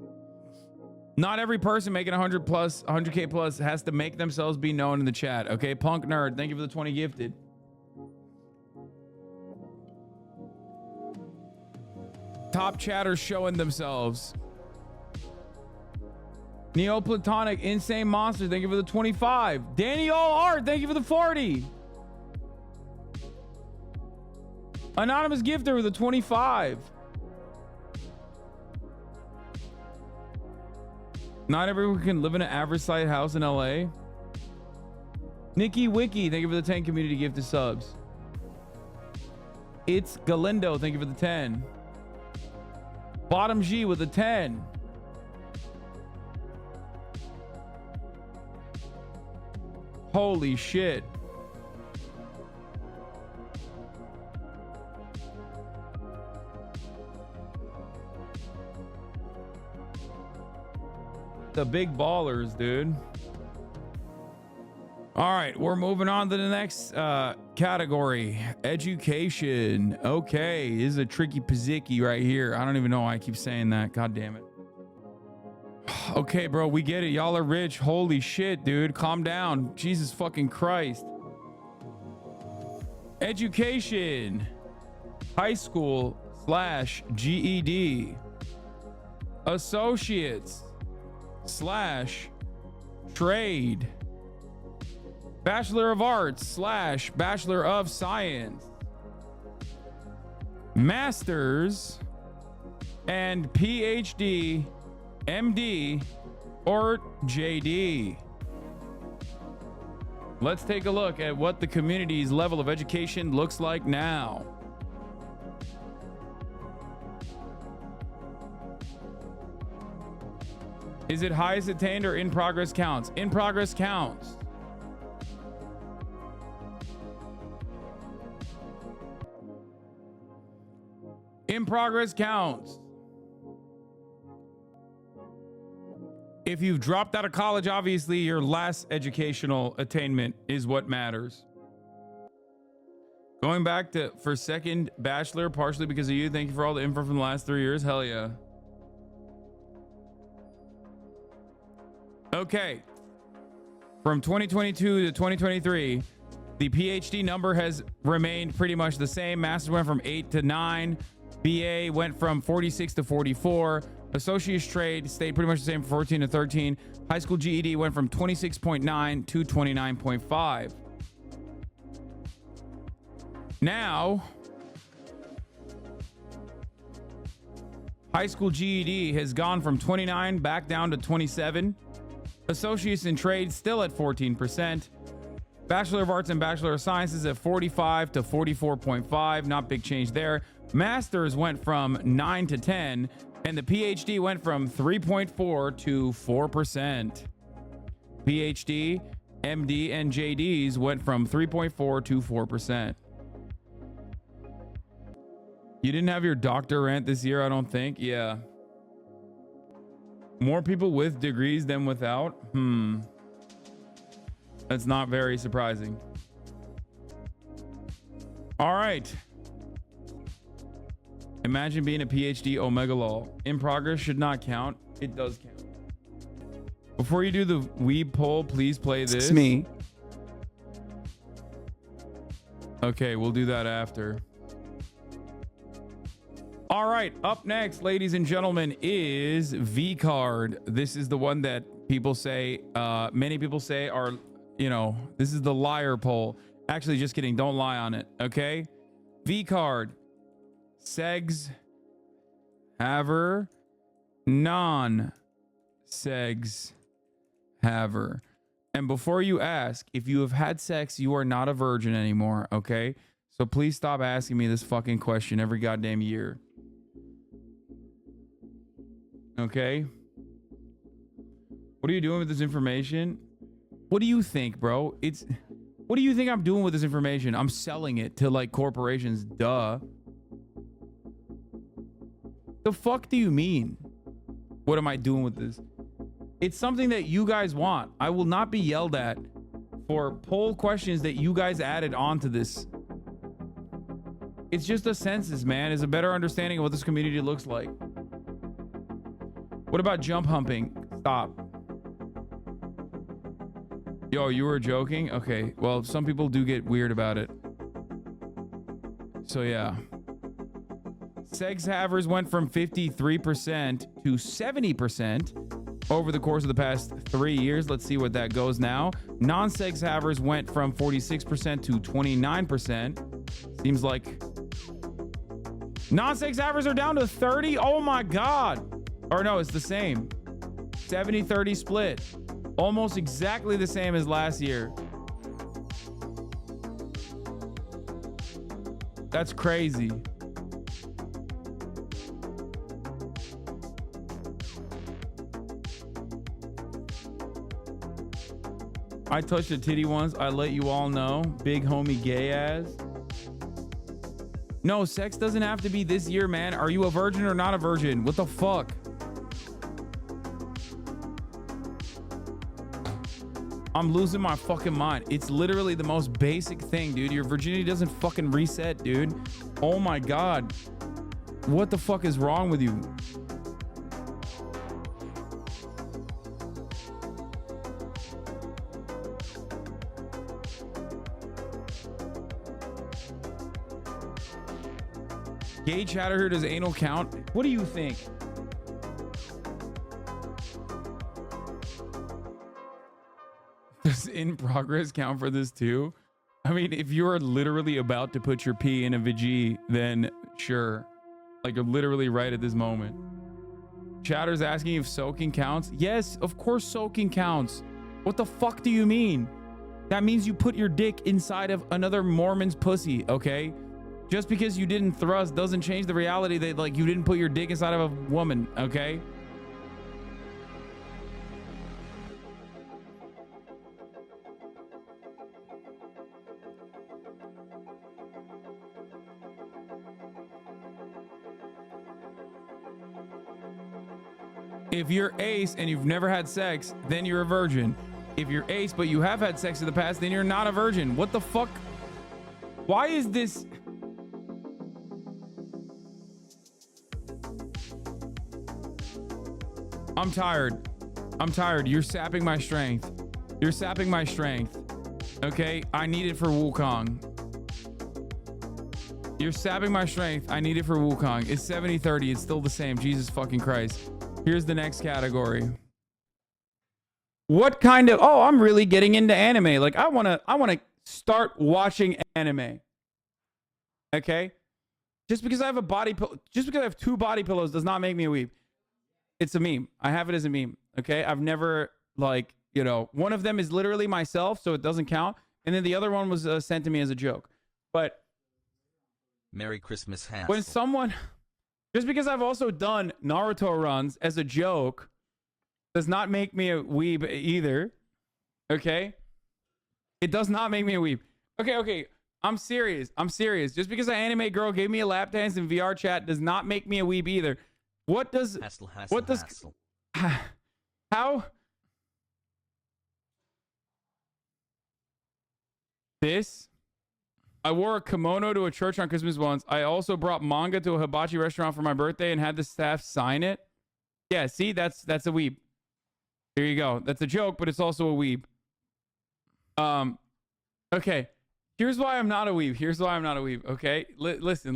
Not every person making 100K plus has to make themselves be known in the chat. Okay, Punk Nerd, thank you for the 20 gifted. Top chatters showing themselves. Neoplatonic Insane Monster, thank you for the 25. Danny All Art, thank you for the 40. Anonymous Gifter with the 25. Not everyone can live in an average sized house in LA. Nikki Wiki, thank you for the 10 community gifted subs. It's Galindo, thank you for the 10. Bottom G with a 10. Holy shit. The big ballers, dude. All right, we're moving on to the next category. Education. Okay, this is a tricky pizzicky right here. I don't even know why I keep saying that. God damn it. Okay, bro, we get it. Y'all are rich. Holy shit, dude. Calm down. Jesus fucking Christ. Education. High school / GED. Associates / trade. Bachelor of Arts / Bachelor of Science. Masters and PhD, MD, or JD. Let's take a look at what the community's level of education looks like now. Is it highest attained or in progress counts? In progress counts. In progress counts. If you've dropped out of college, obviously your last educational attainment is what matters. Going back to for second bachelor, partially because of you. Thank you for all the info from the last 3 years. Hell yeah. Okay. From 2022 to 2023, the PhD number has remained pretty much the same. Masters went from 8 to 9. BA went from 46 to 44. Associate's trade stayed pretty much the same from 14 to 13. High school GED went from 26.9 to 29.5. Now, High school GED has gone from 29 back down to 27. Associates in trade still at 14%. Bachelor of Arts and Bachelor of Sciences at 45 to 44.5. Not big change there. Masters went from 9 to 10, and the PhD went from 3.4 to 4%. PhD, MD, and JDs went from 3.4 to 4%. You didn't have your doctor rant this year, I don't think. Yeah. More people with degrees than without? That's not very surprising. All right. Imagine being a PhD Omega Law. In progress should not count. It does count. Before you do the weeb poll, please play this. It's me. Okay, we'll do that after. All right, up next, ladies and gentlemen, is V card. This is the one that people say, many people say are, you know, this is the liar poll. Actually, just kidding. Don't lie on it. Okay. V card. Segs haver, non-segs haver. And before you ask, if you have had sex, you are not a virgin anymore. Okay. So please stop asking me this fucking question every goddamn year. Okay. What are you doing with this information? What do you think, bro? What do you think I'm doing with this information? I'm selling it to like corporations. Duh. The fuck do you mean? What am I doing with this? It's something that you guys want. I will not be yelled at for poll questions that you guys added onto this. It's just a census, man. It's a better understanding of what this community looks like. What about jump humping? Stop. Yo, you were joking? Okay. Well, some people do get weird about it. So yeah. Sex havers went from 53% to 70% over the course of the past 3 years. Let's see what that goes now. Non-sex havers went from 46% to 29%. Seems like non-sex havers are down to 30. Oh my God. Or no, it's the same. 70-30 split. Almost exactly the same as last year. That's crazy. I touched a titty once. I let you all know. Big homie gay ass. No, sex doesn't have to be this year, man. Are you a virgin or not a virgin? What the fuck? I'm losing my fucking mind. It's literally the most basic thing, dude. Your virginity doesn't fucking reset, dude. Oh my God. What the fuck is wrong with you? Gay chatter here, does anal count? What do you think? Does in progress count for this too? I mean, if you're literally about to put your pee in a vajee, then sure. Like you're literally right at this moment. Chatter's asking if soaking counts. Yes, of course soaking counts. What the fuck do you mean? That means you put your dick inside of another Mormon's pussy, okay? Just because you didn't thrust doesn't change the reality that like you didn't put your dick inside of a woman, okay? If you're ace and you've never had sex, then you're a virgin. If you're ace but you have had sex in the past, then you're not a virgin. What the fuck? Why is this? I'm tired. I'm tired. You're sapping my strength. You're sapping my strength. Okay? I need it for Wukong. You're sapping my strength. I need it for Wukong. It's 70-30. It's still the same. Jesus fucking Christ. Here's the next category. What kind of... Oh, I'm really getting into anime. Like, I want to start watching anime. Okay? Just because I have just because I have 2 body pillows does not make me a weeb. It's a meme. I have it as a meme. Okay. I've never like, you know, one of them is literally myself, so it doesn't count. And then the other one was sent to me as a joke. But Merry Christmas, Hassel. when someone, just because I've also done Naruto runs as a joke does not make me a weeb either. Okay. It does not make me a weeb. Okay. I'm serious. Just because an anime girl gave me a lap dance in VR chat does not make me a weeb either. What does Hassel. How this? I wore a kimono to a church on Christmas once. I also brought manga to a hibachi restaurant for my birthday and had the staff sign it. Yeah, see, that's a weeb. Here you go. That's a joke, but it's also a weeb. Okay. Here's why I'm not a weeb. Okay. Listen.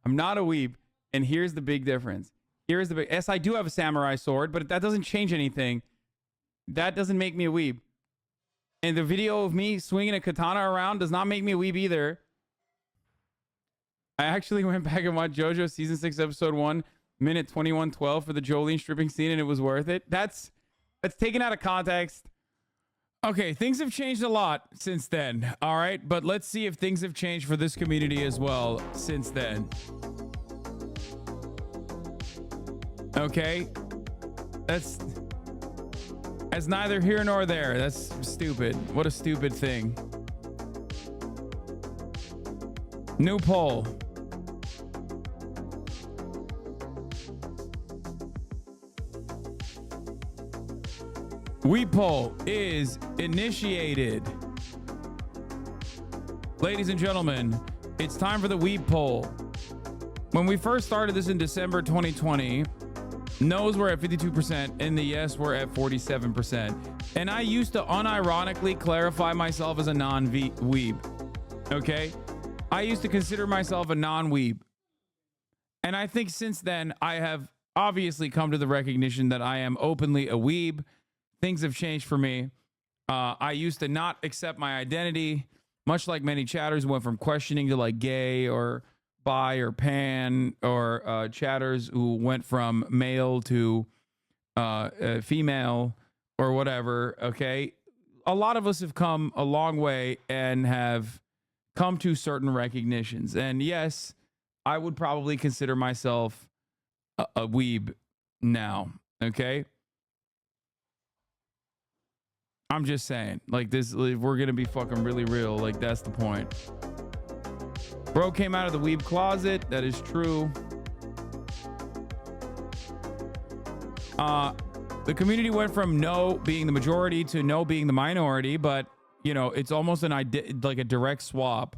I'm not a weeb. And here's the big difference. Yes, I do have a samurai sword, but that doesn't change anything. That doesn't make me a weeb. And the video of me swinging a katana around does not make me a weeb either. I actually went back and watched JoJo season 6, episode 1, minute 21:12 for the Jolene stripping scene, and it was worth it. That's taken out of context. Okay, things have changed a lot since then. All right, but let's see if things have changed for this community as well since then. Okay, that's neither here nor there. That's stupid. What a stupid thing. New poll. Weeb poll is initiated. Ladies and gentlemen, it's time for the Weeb poll. When we first started this in December 2020, no's were at 52% and the yes were at 47%. And I used to unironically clarify myself as a non-weeb. Okay? I used to consider myself a non-weeb. And I think since then, I have obviously come to the recognition that I am openly a weeb. Things have changed for me. I used to not accept my identity, much like many chatters went from questioning to like gay or bi or pan, or chatters who went from male to female or whatever. Okay. A lot of us have come a long way and have come to certain recognitions. And yes, I would probably consider myself a weeb now. Okay. I'm just saying, like, this, if we're gonna be fucking really real, like, that's the point. Bro came out of the weeb closet. That is true. The community went from no being the majority to no being the minority, but you know, it's almost like a direct swap.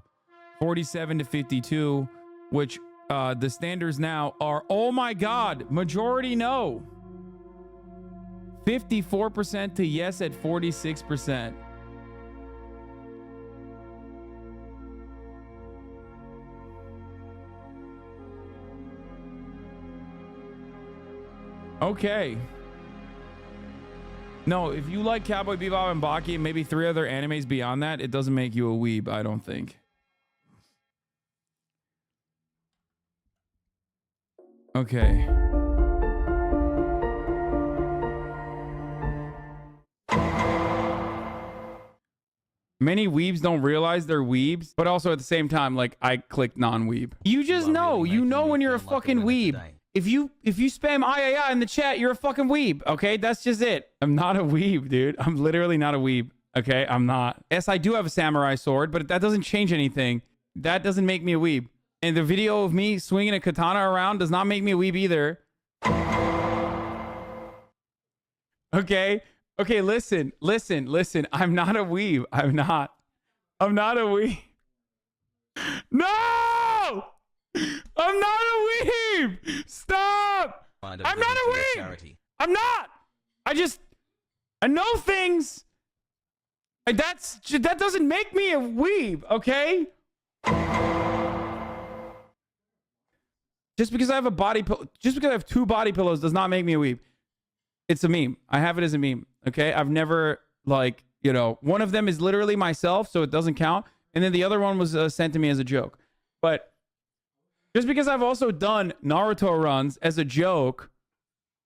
47 to 52, which the standards now are, oh my God, majority no. 54% to yes at 46%. Okay. No, if you like Cowboy Bebop and Baki and maybe 3 other animes beyond that, it doesn't make you a weeb, I don't think. Okay. Many weebs don't realize they're weebs, but also at the same time, like, I clicked non-weeb. You just know, you know when you're a fucking weeb. If you spam I in the chat, you're a fucking weeb. Okay, that's just it. I'm not a weeb, dude. I'm literally not a weeb. Okay, I'm not. Yes, I do have a samurai sword, but that doesn't change anything. That doesn't make me a weeb. And the video of me swinging a katana around does not make me a weeb either. Okay. Okay, listen. I'm not a weeb. I'm not a weeb. No! I'm not a weeb! Stop! I'm not a weeb! I'm not! I know things. That doesn't make me a weeb, okay? Just because I have 2 body pillows does not make me a weeb. It's a meme. I have it as a meme. Okay. I've never, like, you know, one of them is literally myself, so it doesn't count. And then the other one was sent to me as a joke. But Just because I've also done Naruto runs as a joke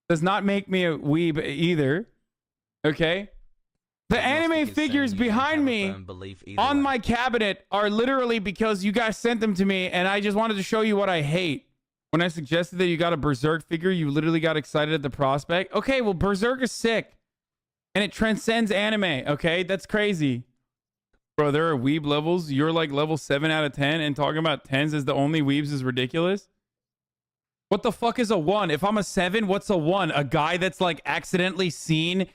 does not make me a weeb either. Okay? The anime figures behind me on my cabinet are literally because you guys sent them to me and I just wanted to show you what I hate. When I suggested that you got a Berserk figure, you literally got excited at the prospect. Okay, well, Berserk is sick. And it transcends anime, okay? That's crazy. Bro, there are weeb levels. You're like level 7 out of 10 and talking about 10s as the only weebs is ridiculous. What the fuck is a 1? If I'm a 7, what's a 1? A guy that's like accidentally seen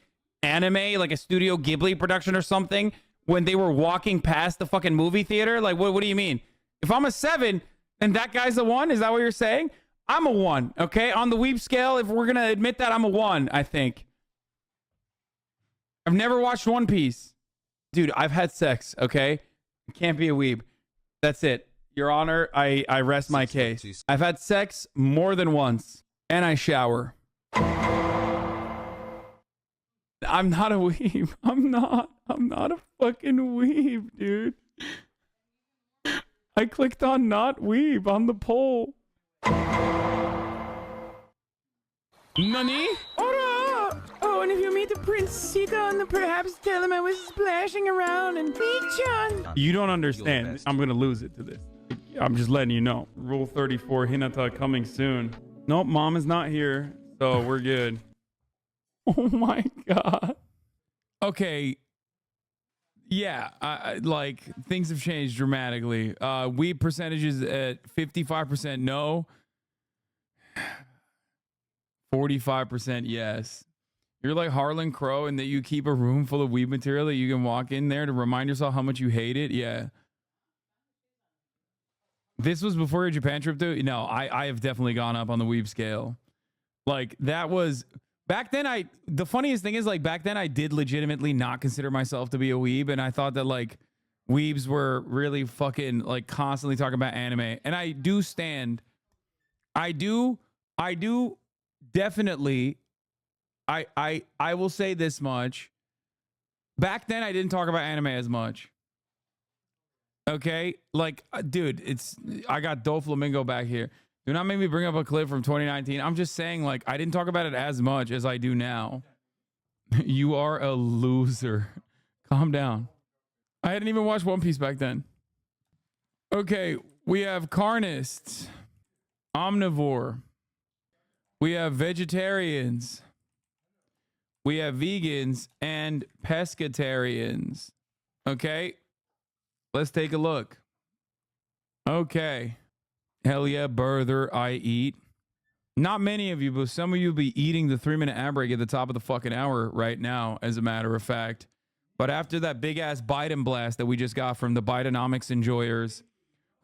anime, like a Studio Ghibli production or something, when they were walking past the fucking movie theater? Like, what do you mean? If I'm a 7, then that guy's a 1? Is that what you're saying? I'm a 1, okay? On the weeb scale, if we're gonna admit that, I'm a 1, I think. I've never watched One Piece. Dude, I've had sex, okay? I can't be a weeb. That's it. Your Honor, I rest my case. I've had sex more than once, and I shower. I'm not a weeb. I'm not a fucking weeb, dude. I clicked on not weeb on the poll. Nani? Oh, and if you meet the Prince Sita, perhaps tell him I was splashing around and Chan. You don't understand. I'm gonna lose it to this. I'm just letting you know. Rule 34, Hinata coming soon. Nope, mom is not here, so we're good. Oh my god. Okay. Yeah, like things have changed dramatically. Weeb percentages at 55% no, 45% yes. You're like Harlan Crow in that you keep a room full of weeb material that you can walk in there to remind yourself how much you hate it. Yeah. This was before your Japan trip, too? No, I have definitely gone up on the weeb scale. Like, that was... Back then, the funniest thing is, like, back then I did legitimately not consider myself to be a weeb, and I thought that, like, weebs were really fucking, like, constantly talking about anime. And I do stand... I do definitely... I will say this much. Back then, I didn't talk about anime as much. Okay? Like, dude, I got Doflamingo back here. Do not make me bring up a clip from 2019. I'm just saying, like, I didn't talk about it as much as I do now. You are a loser. Calm down. I hadn't even watched One Piece back then. Okay, we have carnists, omnivore. We have vegetarians. We have vegans and pescatarians. Okay, let's take a look. Okay. Hell yeah, brother, I eat. Not many of you, but some of you will be eating the 3-minute ad break at the top of the fucking hour right now, as a matter of fact. But after that big-ass Biden blast that we just got from the Bidenomics enjoyers,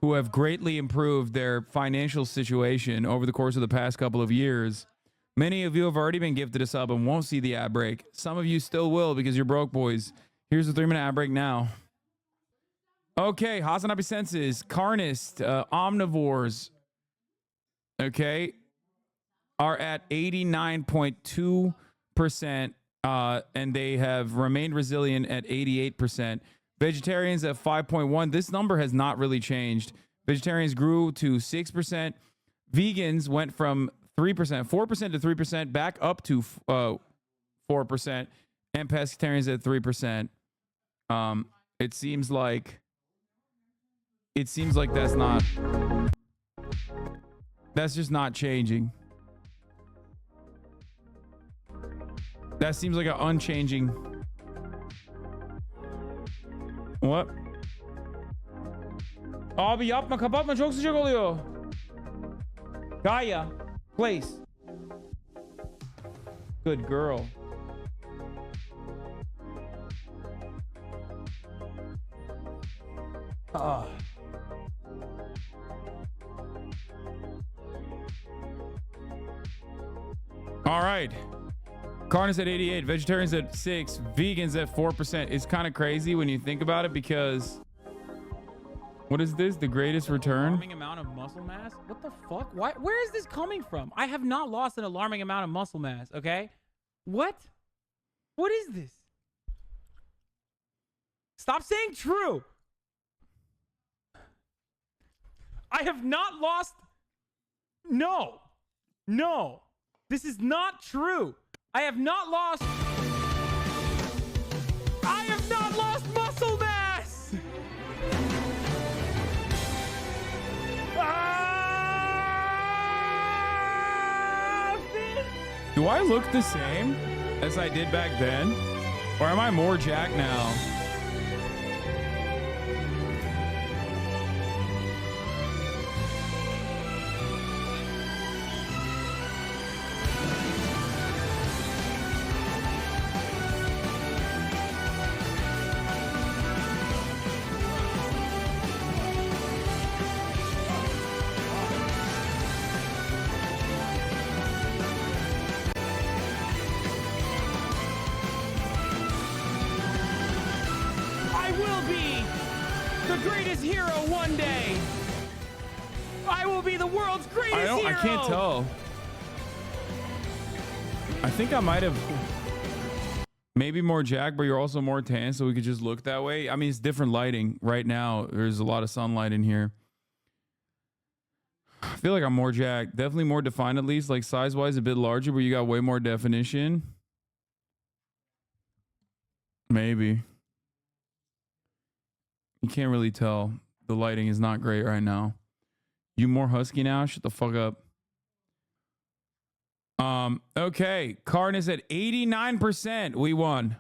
who have greatly improved their financial situation over the course of the past couple of years, many of you have already been gifted a sub and won't see the ad break. Some of you still will because you're broke boys. Here's the 3-minute ad break now. Okay, HasanAbi Census, carnist, omnivores, okay, are at 89.2%, and they have remained resilient at 88%. Vegetarians at 5.1%. This number has not really changed. Vegetarians grew to 6%. Vegans went from 4% to 3%, back up to 4%, and pescatarians at 3%. It seems like that's just not changing. That seems like an unchanging. What? Abi yapma, kapatma, çok sıcak oluyor. Gaia, place. Good girl. All right. Carnists at 88, vegetarians at 6, vegans at 4%. It's kind of crazy when you think about it because what is this? The greatest return? Alarming amount of muscle mass? What the fuck? Why? Where is this coming from? I have not lost an alarming amount of muscle mass, okay? What? What is this? Stop saying true. I have not lost No. No. This is not true. I have not lost muscle mass. Do I look the same as I did back then? Or am I more jacked now? I will be the greatest hero one day. I will be the world's greatest hero. I can't tell. I think I might have maybe more jacked, but you're also more tan, so we could just look that way. I mean, it's different lighting right now. There's a lot of sunlight in here. I feel like I'm more jacked. Definitely more defined, at least. Like size-wise, a bit larger, but you got way more definition. Maybe. You can't really tell. The lighting is not great right now. You more husky now? Shut the fuck up. Okay. Carn is at 89%. We won.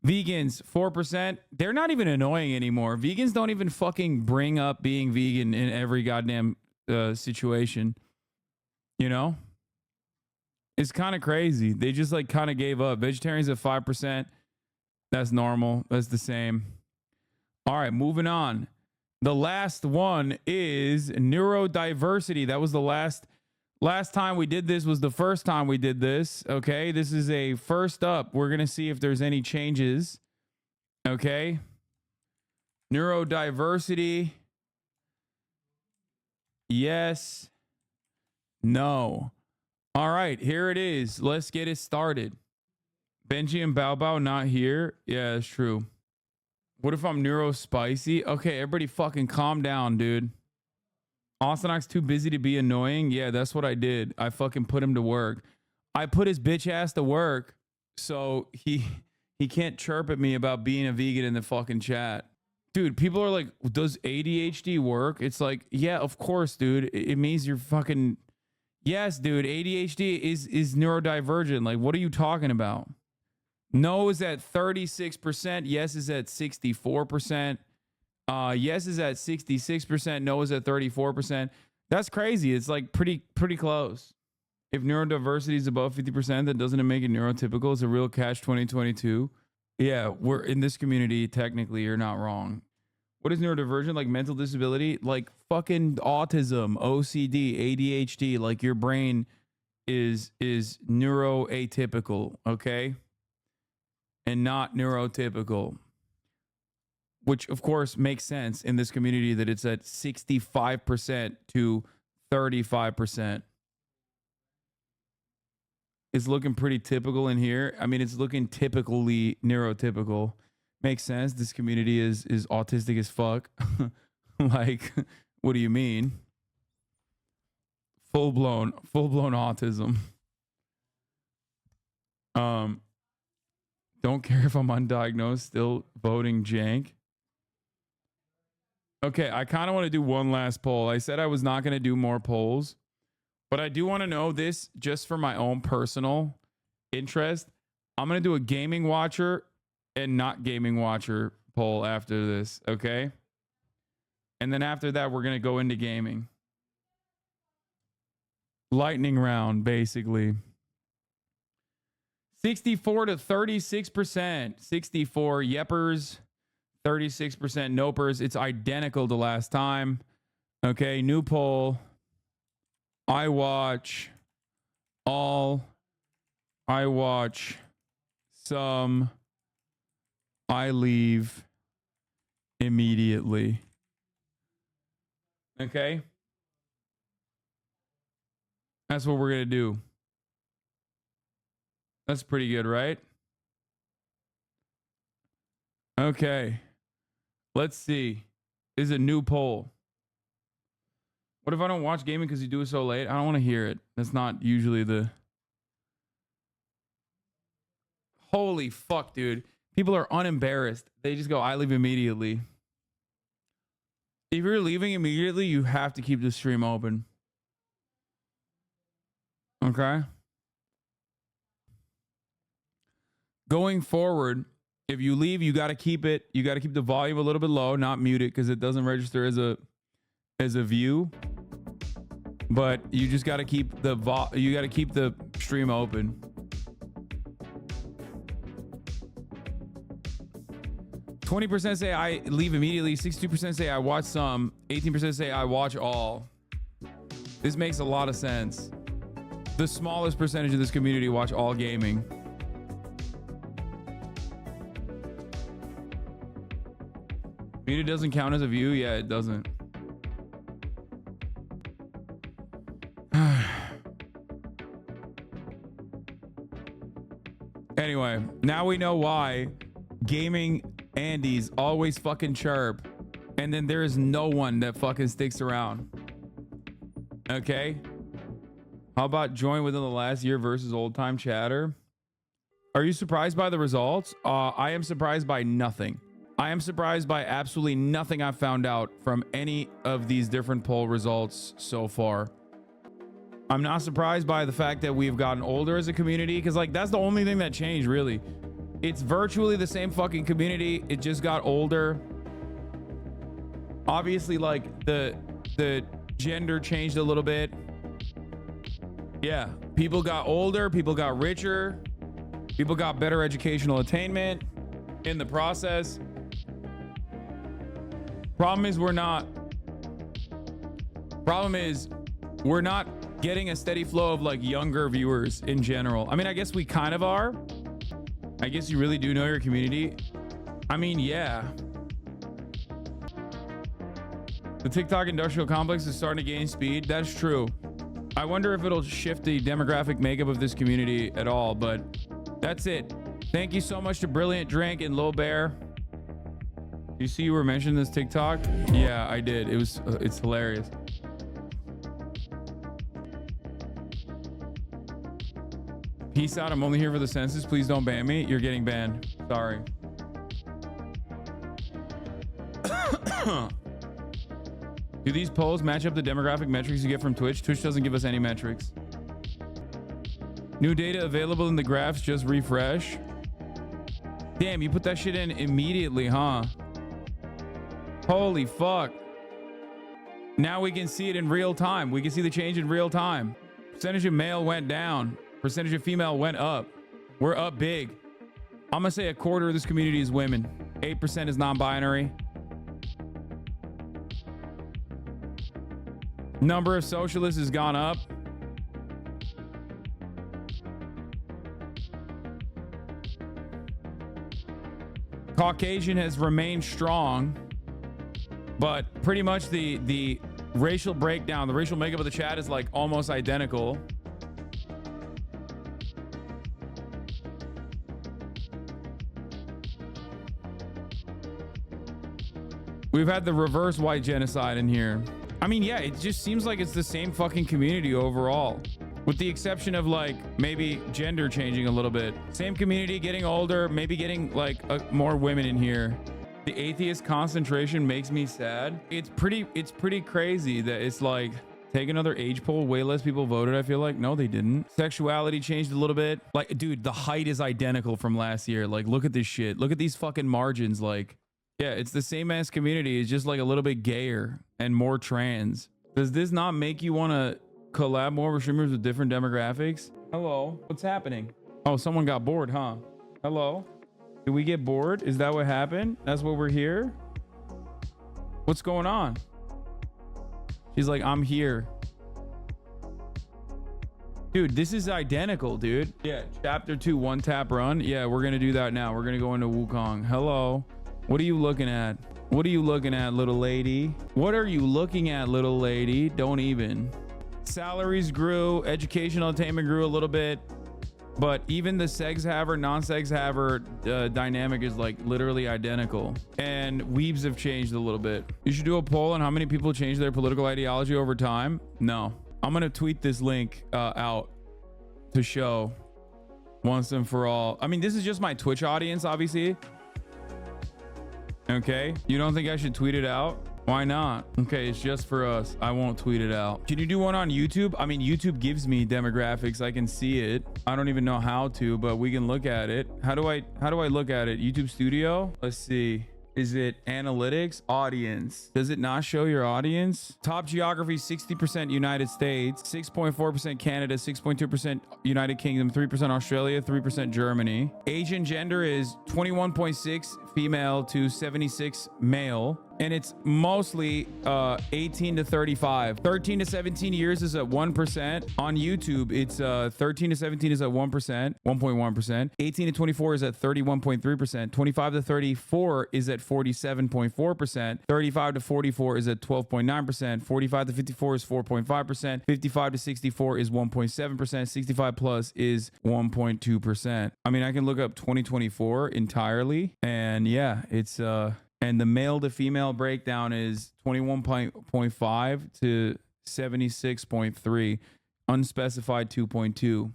Vegans, 4%. They're not even annoying anymore. Vegans don't even fucking bring up being vegan in every goddamn situation. You know? It's kind of crazy. They just like kind of gave up. Vegetarians at 5%. That's normal. That's the same. All right, moving on. The last one is neurodiversity. That was the last time we did this was the first time we did this. Okay, this is a first up. We're going to see if there's any changes. Okay. Neurodiversity. Yes. No. All right, here it is. Let's get it started. Benji and Bao Bao not here. Yeah, it's true. What if I'm neuro spicy? Okay, everybody fucking calm down, dude. Austinok's too busy to be annoying. Yeah, that's what I did. I fucking put him to work. I put his bitch ass to work so he can't chirp at me about being a vegan in the fucking chat. Dude, people are like, does ADHD work? It's like, yeah, of course, dude. It means you're fucking... Yes, dude, ADHD is neurodivergent. Like, what are you talking about? No is at 36%. Yes is at 64%. Yes is at 66%. No is at 34%. That's crazy. It's like pretty close. If neurodiversity is above 50%, that doesn't make it neurotypical. It's a real catch 2022. Yeah, we're in this community. Technically, you're not wrong. What is neurodivergent? Like mental disability? Like fucking autism, OCD, ADHD. Like your brain is neuroatypical, okay? And not neurotypical, which of course makes sense in this community that it's at 65% to 35%. It's looking pretty typical in here. I mean, it's looking typically neurotypical. Makes sense. This community is autistic as fuck. Like, what do you mean? Full blown autism. Don't care if I'm undiagnosed, still voting jank. Okay, I kind of want to do one last poll. I said I was not going to do more polls, but I do want to know this just for my own personal interest. I'm going to do a gaming watcher and not gaming watcher poll after this, okay? And then after that, we're going to go into gaming. Lightning round, basically. 64 to 36%. 64 yeppers, 36% nopers. It's identical to last time. Okay, new poll. I watch all. I watch some. I leave immediately. Okay? That's what we're going to do. That's pretty good, right? Okay. Let's see. Is a new poll. What if I don't watch gaming because you do it so late? I don't want to hear it. That's not usually the... Holy fuck, dude. People are unembarrassed. They just go, I leave immediately. If you're leaving immediately, you have to keep the stream open. Okay? Going forward, if you leave, you got to keep it. You got to keep the volume a little bit low, not mute it because it doesn't register as a view. But you just got to keep the stream open. %20 say I leave immediately. 62% say I watch some. 18% say I watch all. This makes a lot of sense. The smallest percentage of this community watch all gaming. Muted doesn't count as a view? Yeah, it doesn't. Anyway, now we know why gaming Andes always fucking chirp, and then there is no one that fucking sticks around. Okay? How about join within the last year versus old time chatter? Are you surprised by the results? I am surprised by nothing. I am surprised by absolutely nothing I've found out from any of these different poll results so far. I'm not surprised by the fact that we've gotten older as a community, because like that's the only thing that changed really. It's virtually the same fucking community. It just got older. Obviously, like the gender changed a little bit. Yeah, people got older, people got richer, people got better educational attainment in the process. Problem is we're not getting a steady flow of like younger viewers in general. I mean, I guess we kind of are. I guess you really do know your community. I mean, yeah. The TikTok industrial complex is starting to gain speed. That's true. I wonder if it'll shift the demographic makeup of this community at all, but that's it. Thank you so much to Brilliant Drink and Lil Bear. You see you were mentioning this TikTok? Yeah, I did. It's hilarious. Peace out. I'm only here for the census. Please don't ban me. You're getting banned. Sorry. Do these polls match up the demographic metrics you get from Twitch? Twitch doesn't give us any metrics. New data available in the graphs. Just refresh. Damn, you put that shit in immediately, huh? Holy fuck. Now we can see it in real time. We can see the change in real time. Percentage of male went down. Percentage of female went up. We're up big. I'm gonna say a quarter of this community is women. 8% is non-binary. Number of socialists has gone up. Caucasian has remained strong, but pretty much the racial breakdown, the racial makeup of the chat is like almost identical. We've had the reverse white genocide in here. I mean, yeah, it just seems like it's the same fucking community overall, with the exception of like maybe gender changing a little bit. Same community getting older, maybe getting like more women in here. The atheist concentration makes me sad. It's pretty crazy that it's like, take another age poll, way less people voted. I feel like no, they didn't. Sexuality changed a little bit. Like, dude, the height is identical from last year. Like, look at this shit. Look at these fucking margins. Like, yeah, it's the same ass community. It's just like a little bit gayer and more trans. Does this not make you want to collab more with streamers with different demographics? Hello, what's happening? Oh, someone got bored, huh? Hello, did we get bored? Is that what happened? That's what we're here? What's going on? She's like, I'm here. Dude, this is identical, dude. Yeah, chapter 2, one tap run. Yeah, we're gonna do that now. We're gonna go into Wukong. Hello. What are you looking at? What are you looking at, little lady? What are you looking at, little lady? Don't even. Salaries grew. Educational attainment grew a little bit. But even the segs haver, non-segs haver dynamic is like literally identical. And weebs have changed a little bit. You should do a poll on how many people change their political ideology over time. No. I'm going to tweet this link out to show once and for all. I mean, this is just my Twitch audience, obviously. Okay. You don't think I should tweet it out? Why not? Okay, it's just for us. I won't tweet it out. Can you do one on YouTube? I mean, YouTube gives me demographics. I can see it. I don't even know how to, but we can look at it. How do I look at it? YouTube Studio? Let's see. Is it analytics? Audience. Does it not show your audience? Top geography, 60% United States, 6.4% Canada, 6.2% United Kingdom, 3% Australia, 3% Germany. Age and gender is 21.6 female to 76 male. And it's mostly 18 to 35. 13 to 17 years is at 1%. On YouTube, it's 13 to 17 is at 1%, 1.1%. 18 to 24 is at 31.3%. 25 to 34 is at 47.4%. 35 to 44 is at 12.9%. 45 to 54 is 4.5%. 55 to 64 is 1.7%. 65 plus is 1.2%. I mean, I can look up 2024 entirely, and yeah, it's and the male to female breakdown is 21.5 to 76.3, unspecified 2.2.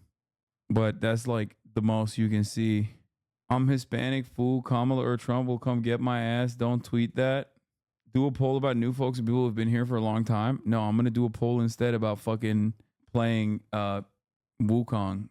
But that's like the most you can see. I'm Hispanic, fool. Kamala or Trump will come get my ass. Don't tweet that. Do a poll about new folks and people who have been here for a long time. No, I'm going to do a poll instead about fucking playing Wukong.